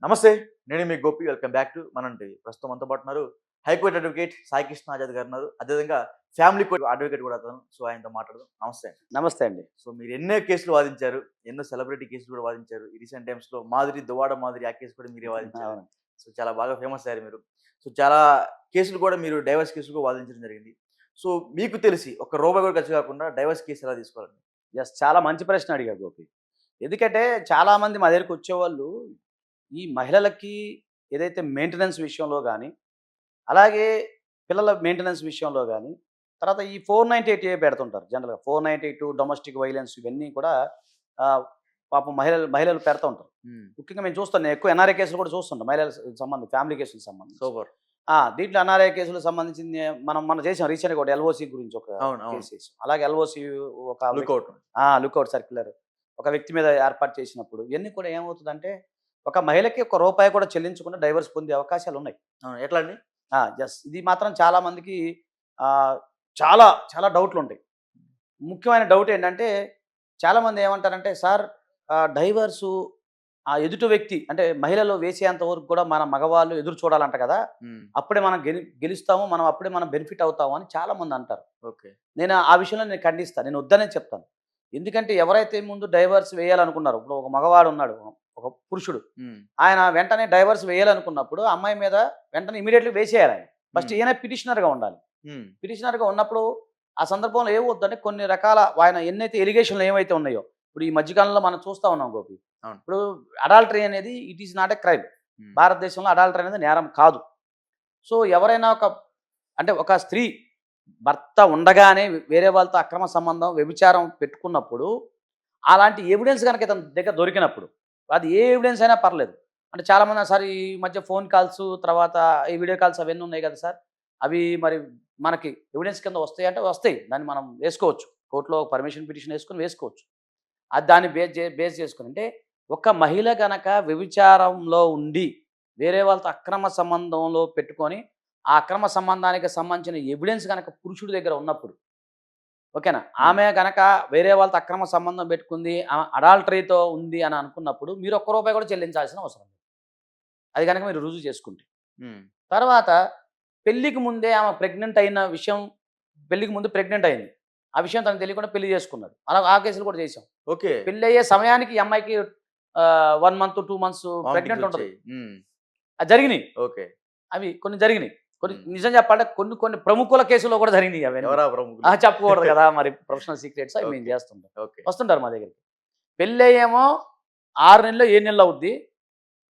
నమస్తే. నేను మీ Gopi. Welcome back to మనం టీవీ. ప్రస్తుతం మనతో పాటు ఉన్నారు హైకోర్టు అడ్వకేట్ సాయి కృష్ణ ఆజాద్ గారు ఉన్నారు. అదేవిధంగా ఫ్యామిలీ కోర్ట్ అడ్వకేట్ కూడా అతను. సో, ఆయనతో మాట్లాడదాం. నమస్తే అండి. నమస్తే అండి. సో, మీరు ఎన్నో కేసులు వాదించారు. ఎన్నో సెలబ్రిటీ కేసులు కూడా వాదించారు. ఈ రీసెంట్ టైమ్స్‌లో మాధురి, దువ్వాడ మాధురి ఆ కేసు కూడా మీరే వాదించారు. అవును. సో, చాలా బాగా ఫేమస్ అయ్యారు మీరు. సో, చాలా కేసులు కూడా మీరు డైవర్స్ కేసులు కూడా వాదించడం జరిగింది. సో, మీకు తెలిసి ఒక్క రూపాయి కూడా ఖర్చు కాకుండా డైవర్స్ కేసు ఎలా తీసుకోవాలండి? చాలా మంచి ప్రశ్న అడిగారు గోపి. ఎందుకంటే చాలామంది మా దగ్గరికొచ్చేవాళ్ళు ఈ మహిళలకి ఏదైతే మెయింటెనెన్స్ విషయంలో గానీ, అలాగే పిల్లల మెయింటెనెన్స్ విషయంలో గానీ, తర్వాత ఈ 498 పెడుతుంటారు జనరల్‌గా. 492 డొమెస్టిక్ వైలెన్స్ ఇవన్నీ కూడా పాపం మహిళలు మహిళలు పెడతా ఉంటారు. హ్మ్. ముఖ్యంగా మేము చూస్తాం. నేను ఎక్కువ ఎన్ఆర్ఐ కేసులు కూడా చూస్తుంటాం. మహిళలకు సంబంధించి ఫ్యామిలీ కేసులకు సంబంధించి. సూపర్. దీంట్లో ఎన్ఆర్ఐ కేసులకు సంబంధించింది మనం చేసాం రీసెంట్‌గా ఒకటి ఎల్ఓసి గురించి ఒక అవును. అవును. కేస్ చేసాం. అలాగే ఎల్ఓసి ఒక లుకౌట్. లుకౌట్ సర్క్యులర్ ఒక వ్యక్తి మీద ఏర్పాటు చేసినప్పుడు ఇవన్నీ కూడా ఏమవుతుందంటే, ఒక మహిళకి ఒక రూపాయి కూడా చెల్లించకుండా డైవర్స్ పొందే అవకాశాలున్నాయి. అవును. ఎట్లా అండి? ఇది మాత్రం చాలా మందికి ఆహ్, చాలా చాలా డౌట్లుంటాయి. ముఖ్యమైన డౌట్ ఏంటంటే, చాలామంది ఏమంటారంటే, సార్ డైవర్సు ఎదుటి వ్యక్తి అంటే మహిళలు వేసేంత వరకు కూడా మన మగవాళ్ళు ఎదురు చూడాలంట కదా! హ్మ్. అప్పుడే మనం గెలుస్తాము. అప్పుడే మనం బెనిఫిట్ అవుతాము అని చాలామంది అంటారు. ఓకే. నేను ఆ విషయంలో నేను ఖండిస్తాను. నేను వద్దనే చెప్తాను. ఎందుకంటే ఎవరైతే ముందు డైవర్స్ వేయాలనుకున్నారో, ఇప్పుడు ఒక మగవాడు ఉన్నాడు, ఒక పురుషుడు. హ్మ్. ఆయన వెంటనే డైవర్స్ వేయాలనుకున్నప్పుడు అమ్మాయి మీద వెంటనే ఇమ్మీడియేట్‌లీ వేసేయాలి ఆయన. ఫస్ట్ హ్మ్. ఈయన పిటిషనర్‌గా ఉండాలి. హ్మ్. పిటిషనర్‌గా ఉన్నప్పుడు ఆ సందర్భంలో ఏమవుద్దంటే కొన్ని రకాల ఆయన ఎన్నైతే ఎలిగేషన్‌లు ఏవైతే ఉన్నాయో, ఇప్పుడు ఈ మధ్య కాలంలో మనం చూస్తా ఉన్నాం గోపి. అవును. ఇప్పుడు అడల్టరీ అనేది it is not a crime. హ్మ్. భారతదేశంలో అడల్టరీ అనేది నేరం కాదు. సో, ఎవరైనా ఒక స్త్రీ భర్త ఉండగానే వేరే వాళ్ళతో అక్రమ సంబంధం, వ్యభిచారం పెట్టుకున్నప్పుడు, అలాంటి ఎవిడెన్స్ గనక ఇతని దగ్గర దొరికినప్పుడు, అది ఏ ఎవిడెన్స్ అయినా పర్లేదు. అంటే చాలామంది సార్ ఈ మధ్య ఫోన్ కాల్స్, తర్వాత ఈ వీడియో కాల్స్ అవన్నీ ఉన్నాయి కదా సార్! అవి మరి మనకి ఎవిడెన్స్ కింద వస్తాయంటే వస్తాయి. దాన్ని మనం వేసుకోవచ్చు. కోర్ట్‌లో పర్మిషన్ పిటిషన్ వేసుకొని వేసుకోవచ్చు. అది దాన్ని బేస్ చేసుకొని అంటే ఒక మహిళ గనక వ్యభిచారంలో ఉండి, వేరే వాళ్ళతో అక్రమ సంబంధంలో పెట్టుకొని, ఆ అక్రమ సంబంధానికి సంబంధించిన ఎవిడెన్స్ గనక పురుషుడి దగ్గర ఉన్నప్పుడు, ఓకేనా? హ్మ్. ఆమె గనక వేరే వాళ్ళతో అక్రమ సంబంధం పెట్టుకుంది, అడాల్టరీతో ఉంది అని అనుకున్నప్పుడు, మీరు ఒక్క రూపాయి కూడా చెల్లించాల్సిన అవసరం లేదు. అది గనక మీరు రుజువు చేసుకుంటే. హ్మ్. తర్వాత పెళ్ళికి ముందే ఆమె ప్రెగ్నెంట్ అయిన విషయం, పెళ్ళికి ముందు ప్రెగ్నెంట్ అయింది. ఆ విషయం తనకు తెలియకుండా పెళ్లి చేసుకున్నాడు. అలా ఆ కేసులు కూడా చేసాం. ఓకే. పెళ్ళయ్యే సమయానికి ఈ అమ్మాయికి 1 మంత్, 2 మంత్స్ వామిటింగ్స్ ప్రెగ్నెంట్ ఉంటది. వచ్చాయి. హ్మ్. అది జరిగినియి. ఓకే. అవి కొన్ని జరిగినియి. కొన్ని హ్మ్. నిజం చెప్పాలంటే కొన్ని ప్రముఖుల కేసుల్లో కూడా జరిగినియి అవన్నీ. ఎవరా ప్రముఖులు? చెప్పకూడదు కదా! మరి ప్రొఫెషనల్ సీక్రెట్స్ అవి మేము ఓకే. చేస్తుంటాం. ఓకే. వస్తుంటారు మా దగ్గరికి. పెళ్ళయ్యేమో 6 నెల్లో, 7 నెలలు అవుద్ది.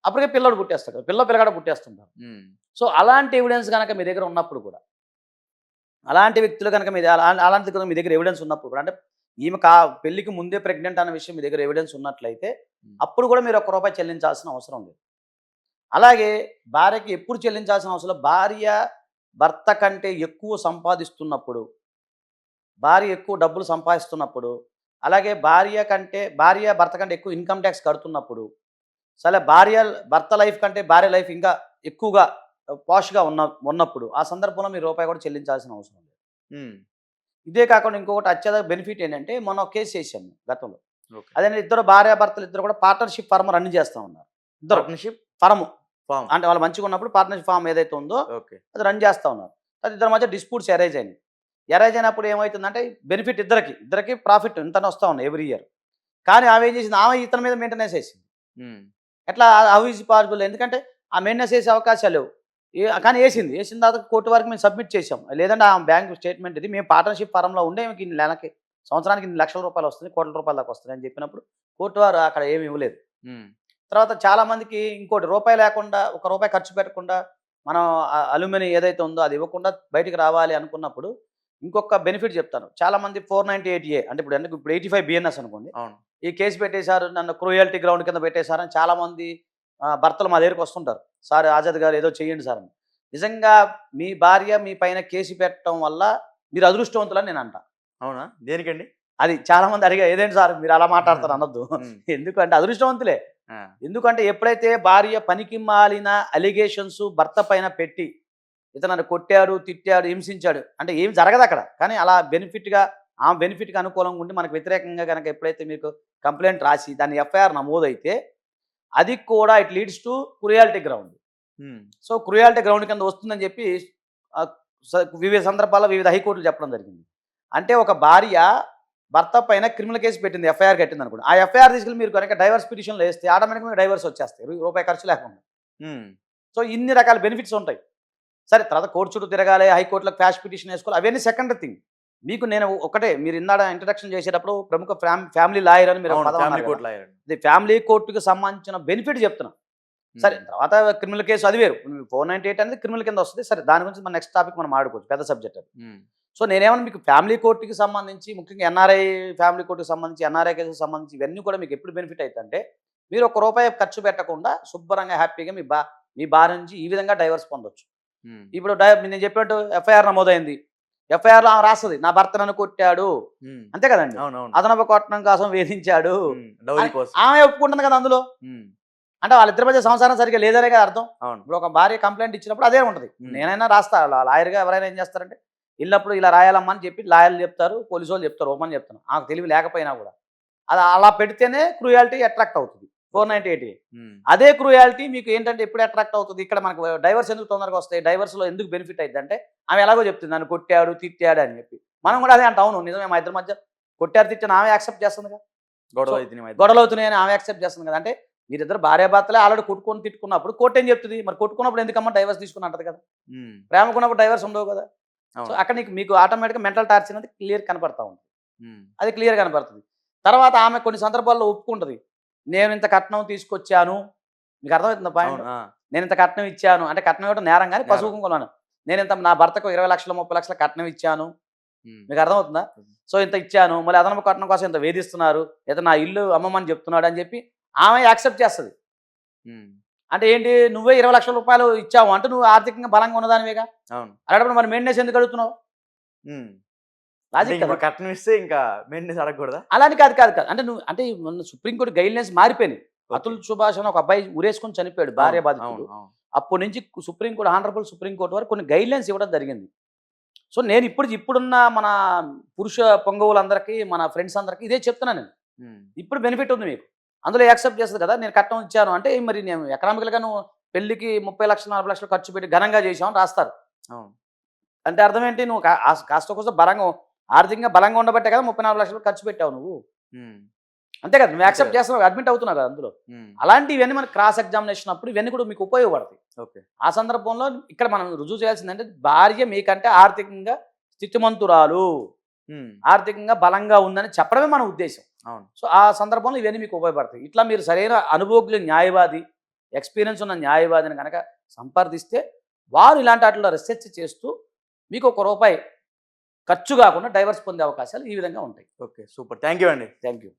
అప్పటికే పిల్లోడు పుట్టేస్తాడు. పిల్లగాడ పుట్టేస్తుంటారు. హ్మ్. సో, అలాంటి ఎవిడెన్స్ గనక మీ దగ్గర ఉన్నప్పుడు కూడా, అలాంటి వ్యక్తులు గనక అలాంటిది కనుక మీ దగ్గర ఎవిడెన్స్ ఉన్నప్పుడు కూడా అంటే ఈమె పెళ్ళికి ముందే ప్రెగ్నెంట్ అన్న విషయం మీ దగ్గర ఎవిడెన్స్ ఉన్నట్లయితే, హ్మ్. అప్పుడు కూడా మీరు ఒక్క రూపాయి చెల్లించాల్సిన అవసరం లేదు. అలాగే భార్యకి ఎప్పుడు చెల్లించాల్సిన అవసరం లేదు. భార్య భర్త కంటే ఎక్కువ సంపాదిస్తున్నప్పుడు, భార్య ఎక్కువ డబ్బులు సంపాదిస్తున్నప్పుడు, అలాగే భార్య భర్త కంటే ఎక్కువ ఇన్‌కమ్ టాక్స్ కడుతున్నప్పుడు, సరే భర్త లైఫ్ కంటే భార్య లైఫ్ ఇంకా ఎక్కువగా పాష్‌గా ఉన్నప్పుడు, ఆ సందర్భంలో మీరు రూపాయి కూడా చెల్లించాల్సిన అవసరం లేదు. హ్మ్. ఇదే కాకుండా ఇంకొకటి అత్యధిక బెనిఫిట్ ఏంటంటే, మొన్న ఒక కేస్ చేశాను గతంలో. ఓకే. అదేంటి ఇద్దరు భార్యాభర్తలు ఇద్దరు కూడా పార్ట్నర్‌షిప్ ఫర్మ్ రన్ చేస్తా ఉన్నారు. ఇద్దరు పార్ట్నర్‌షిప్ ఫర్మ్ ఫార్మ్. అంటే వాళ్ళు మంచిగున్నప్పుడు పార్ట్నర్‌షిప్ ఫార్మ్ ఏదైతే ఉందో ఓకే. అది రన్ చేస్తా ఉన్నారు. అది ఇద్దరి మధ్య డిస్ప్యూట్స్ అరైజ్ అయినాయి. అరైజ్ అయినప్పుడు ఏమైతుందంటే బెనిఫిట్ ఇద్దరికి ప్రాఫిట్ ఇంతని వస్తా ఉన్నాయి ఎవ్రీ ఇయర్. కానీ ఆమె ఏం చేసింది, ఆమె ఇతని మీద మెయింటెనెన్స్ ఏసింది. హ్మ్. ఎట్లా హౌ ఈజ్ పాసిబుల్? ఎందుకంటే ఆ మెయింటెనెన్స్ ఏసే అవకాశాలు లేవు. కానీ ఏసింది. ఏసిన తర్వాత కోర్ట్ వరకు మేము సబ్మిట్ చేసాం. లేదంటే ఆ బ్యాంక్ స్టేట్మెంట్ ఇది మేము పార్ట్నర్‌షిప్ ఫార్మ్‌లో ఉండే ఈమెకి ఇన్ని నెలకి సంవత్సరానికి ఇన్ని లక్షల రూపాయలు వస్తుంది. కోట్ల రూపాయల దాకా వస్తుంది అని చెప్పినప్పుడు కోర్ట్ వారు అక్కడ ఏమి ఇవ్వలేదు. హ్మ్. తర్వాత చాలామందికి ఇంకోటి రూపాయి లేకుండా, ఒక రూపాయి ఖర్చు పెట్టకుండా మనం అల్యూమిని ఏదైతే ఉందో అది ఇవ్వకుండా బయటికి రావాలి అనుకున్నప్పుడు ఇంకొక బెనిఫిట్ చెప్తాను. చాలామంది 498 అంటే ఇప్పుడు 85 బిఎన్ఎస్ అనుకోండి. అవును. ఈ కేసు పెట్టేశారు, నన్ను క్రూయల్టీ గ్రౌండ్ కింద పెట్టేశారని చాలామంది భర్తలు మా దగ్గరికి వస్తుంటారు. సార్ ఆజాద్ గారు ఏదో చేయండి సార్ అని. నిజంగా మీ భార్య మీ పైన కేసు పెట్టడం వల్ల మీరు అదృష్టవంతులని నేను అంటా. అవునా? దేనికండి? అది చాలామంది అడిగా ఏదేంటి సార్ మీరు అలా మాట్లాడతారు అనొద్దు. హ్మ్. ఎందుకంటే అదృష్టవంతులే. ఆ! ఎందుకంటే ఎప్పుడైతే భార్య పనికి మాలిన అలిగేషన్స్ భర్త పైన పెట్టి, ఇతను నన్ను కొట్టాడు, తిట్టాడు, హింసించాడు అంటే ఏం జరగదక్కడ. కానీ అలా ఆమె బెనిఫిట్‌కి అనుకూలంగా ఉండి మనకు వ్యతిరేకంగా గనక ఎప్పుడైతే మీకు కంప్లెయింట్ రాసి దాన్ని ఎఫ్ఐఆర్ నమోదైతే, అది కూడా it leads to cruelty ground. So cruelty ground కింద వస్తుందని చెప్పి ఆ, వివిధ సందర్భాల్లో వివిధ హైకోర్టులు చెప్పడం జరిగింది. అంటే ఒక భార్య భర్త పైన క్రిమినల్ కేసు పెట్టింది, ఎఫ్ఐఆర్ కట్టింది అనుకోండి. ఆ ఎఫ్ఐఆర్ తీసుకెళ్ళి మీరు కనుక డైవర్స్ పిటిషన్లో వేస్తే ఆటోమేటిక్గా డైవర్స్ వచ్చేస్తాయి, రూపాయి ఖర్చు లేకుండా. సో ఇన్ని రకాల బెనిఫిట్స్ ఉంటాయి. సరే, తర్వాత కోర్టు చుట్టూ తిరగాలి, హైకోర్టులో క్వాష్ పిటిషన్ వేసుకోవాలి, అవన్నీ సెకండరీ థింగ్. మీకు నేను ఒకటే, మీరు ఇందాక ఇంట్రడక్షన్ చేసేటప్పుడు ప్రముఖ ఫ్యామిలీ లాయర్ అని మీరు ఒక పదం అన్నారు కదా. ఇది ఫ్యామిలీ కోర్టుకి సంబంధించిన బెనిఫిట్ చెప్తున్నాం. సరే, తర్వాత క్రిమినల్ కేసు అది వేరు. 498 అనేది క్రిమినల్ కింద వస్తుంది. సరే, దాని గురించి మన నెక్స్ట్ టాపిక్ మనం ఆడుకోవచ్చు, పెద్ద సబ్జెక్ట్ అది. సో నేనేమన్నా మీకు ఫ్యామిలీ కోర్టుకి సంబంధించి, ముఖ్యంగా ఎన్ఆర్ఐ ఫ్యామిలీ కోర్టుకి సంబంధించి, ఎన్ఆర్ఐ కేసుకి సంబంధించి ఇవన్నీ కూడా మీకు ఎప్పుడు బెనిఫిట్ అవుతుందంటే, మీరు ₹1 ఖర్చు పెట్టకుండా శుభ్రంగా హ్యాపీగా మీ భార్య నుంచి ఈ విధంగా డైవర్స్ పొందొచ్చు. ఇప్పుడు నేను చెప్పినట్టు ఎఫ్ఐఆర్ నమోదైంది, ఎఫ్ఐఆర్ లో రాస్తుంది నా భర్త నన్ను కొట్టాడు, అంతే కదండి, అదనపు కొట్టడం కోసం వేధించాడు, ఆమె ఒప్పుకుంటుంది కదా అందులో. అంటే వాళ్ళిద్దరి మధ్య సంసారం సరిగ్గా లేదనే కదా అర్థం. ఇప్పుడు ఒక భార్య కంప్లైంట్ ఇచ్చినప్పుడు అదే ఉంటుంది. నేనైనా రాస్తా, లాయర్గా ఎవరైనా ఏం చేస్తారంటే, ఇల్లప్పుడు ఇలా రాయాలమ్మా అని చెప్పి లాయర్లు చెప్తారు, పోలీసు వాళ్ళు చెప్తారు, ఓపెన్ చెప్తాను, నాకు తెలివి లేకపోయినా కూడా అది అలా పెడితేనే క్రూయాలిటీ అట్రాక్ట్ అవుతుంది. 498 అదే క్రూయాలిటీ మీకు ఏంటంటే ఎప్పుడు అట్రాక్ట్ అవుతుంది, ఇక్కడ మనకు డైవర్స్ ఎందుకు తొందరగా వస్తాయి, డైవర్స్లో ఎందుకు బెనిఫిట్ అయింది అంటే, ఆమె ఎలాగో చెప్తుంది నన్ను కొట్టాడు తిట్టాడు అని చెప్పి. మనం కూడా అదే అంటాం, అవును నిజమే, మా ఇద్దరి మధ్య కొట్టారు తిట్టాను, ఆమె యాక్సెప్ట్ చేస్తుంది కదా, గొడవలు అవుతున్నాయని ఆమె యాక్సెప్ట్ చేస్తుంది కదా. అంటే మీరిద్దరు భార్యాభర్తలే ఆల్రెడీ కొట్టుకొని తిట్టుకున్నప్పుడు కోర్టు ఏం చెప్తుంది, మరి కొట్టుకున్నప్పుడు ఎందుకమ్మా డైవర్స్ తీసుకుని అంటది కదా, ప్రేమకున్నప్పుడు డైవర్స్ ఉండవు కదా. సో అక్కడ మీకు ఆటోమేటిక్గా మెంటల్ టార్చర్ అనేది క్లియర్ కనపడతా ఉంటుంది, అది క్లియర్ కనపడుతుంది. తర్వాత ఆమె కొన్ని సందర్భాల్లో ఒప్పుకుంటుంది, నేను ఇంత కట్నం తీసుకొచ్చాను, మీకు అర్థమవుతుంది పాయింట్, నేను ఇంత కట్నం ఇచ్చాను అంటే, కట్నం ఇవ్వడం నేరం కానీ పశువు కుంకుమను, నేను ఇంత నా భర్తకు 20 లక్షలు 30 లక్షల కట్నం ఇచ్చాను, మీకు అర్థమవుతుందా. సో ఇంత ఇచ్చాను, మళ్ళీ అదనపు కట్నం కోసం ఇంత వేధిస్తున్నారు, లేదా నా ఇల్లు అమ్మమని చెప్తున్నాడు అని చెప్పి ఆమె యాక్సెప్ట్ చేస్తుంది. అంటే ఏంటి, నువ్వే 20 లక్షల రూపాయలు ఇచ్చావు అంటే నువ్వు ఆర్థికంగా బలంగా ఉన్నదానివేగా, అలాంటప్పుడు మరి మెయింటెనెన్స్ ఎందుకు అడుగుతున్నావు, లాజిక్ కట్నం ఇస్తే ఇంకా మెయింటెనెన్స్ అడగకూడదా, అలాని కాదు కాదు కాదు అంటే నువ్వు అంటే మొన్న సుప్రీంకోర్టు గైడ్లైన్స్ మారిపోయినాయి. అతుల్ సుభాష్ అని ఒక అబ్బాయి ఉరేసుకొని చనిపోయాడు, భార్య బాధితుడు. అప్పటి నుంచి సుప్రీంకోర్టు, ఆనరబుల్ సుప్రీంకోర్టు వరకు కొన్ని గైడ్లైన్స్ ఇవ్వడం జరిగింది. సో నేను ఇప్పుడున్న మన పురుష పొంగవులందరికీ, మన ఫ్రెండ్స్ అందరికీ ఇదే చెప్తున్నాను నేను. ఇప్పుడు బెనిఫిట్ ఉంది మీకు, అందులో యాక్సెప్ట్ చేస్తుంది కదా, నేను కట్నం ఇచ్చాను అంటే, మరి నేను ఎకనామికల్గా నువ్వు పెళ్లికి 30 లక్షలు 40 లక్షలు ఖర్చు పెట్టి ఘనంగా చేసామని రాస్తారు. అంటే అర్థం ఏంటి, నువ్వు కాస్త కోసం బలంగా ఆర్థికంగా బలంగా ఉండబట్టే కదా 30-40 లక్షలు ఖర్చు పెట్టావు నువ్వు, అంతే కదా, నువ్వు యాక్సెప్ట్ చేస్తున్నావు, అడ్మిట్ అవుతున్నావు కదా అందులో. అలాంటి ఇవన్నీ మనకి క్రాస్ ఎగ్జామినేషన్ అప్పుడు ఇవన్నీ కూడా మీకు ఉపయోగపడతాయి. ఆ సందర్భంలో ఇక్కడ మనం రుజువు చేయాల్సిందంటే, భార్య మీకంటే ఆర్థికంగా స్థితిమంతురాలు, ఆర్థికంగా బలంగా ఉందని చెప్పడమే మన ఉద్దేశం. సో ఆ సందర్భంలో ఇవన్నీ మీకు ఉపయోగపడతాయి. ఇట్లా మీరు సరైన అనుభవజ్ఞ న్యాయవాది, ఎక్స్పీరియన్స్ ఉన్న న్యాయవాదిని కనుక సంప్రదిస్తే, వారు ఇలాంటి వాటిలో రీసెర్చ్ చేస్తూ మీకు ₹1 ఖర్చు కాకుండా డైవర్స్ పొందే అవకాశాలు ఈ విధంగా ఉంటాయి. ఓకే, సూపర్, థ్యాంక్ యూ అండి. Thank you.